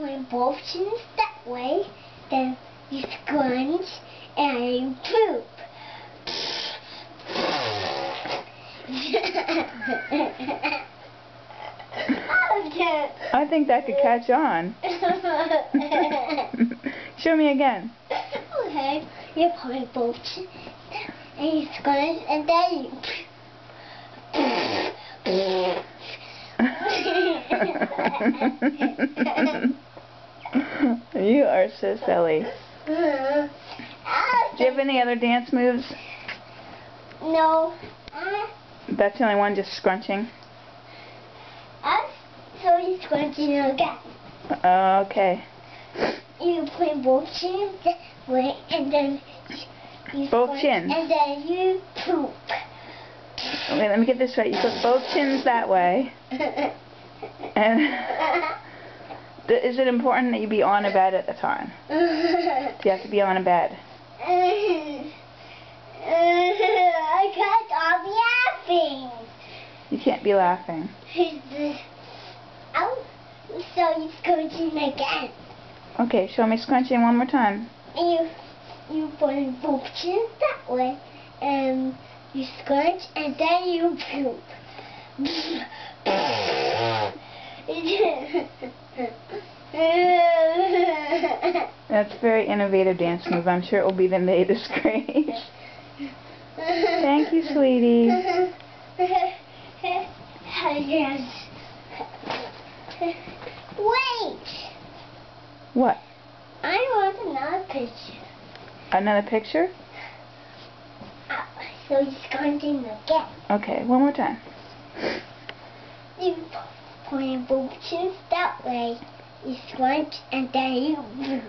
point both chins that way, then you scrunch and you poop. I think that could catch on. Show me again. Okay, you point both chins and you scrunch and then you You are so silly. Do you have any other dance moves? No. That's the only one, just scrunching? So you scrunching again. Okay. You point both chins that way and then you Both scrunch chins? and then you poop. Okay, let me get this right. You put both chins that way. And is it important that you be on a bed at the time? Do you have to be on a bed? I can't stop laughing. You can't be laughing. Oh, so you scrunching again. Okay, show me scrunching one more time. You put both chins that way, and you scrunch, and then you poop. That's a very innovative dance move. I'm sure it will be the latest craze. Thank you, sweetie. Wait! What? I want another picture. Another picture? So you're scrunching again. Okay, one more time. You point both chins that way, you scrunch, and then you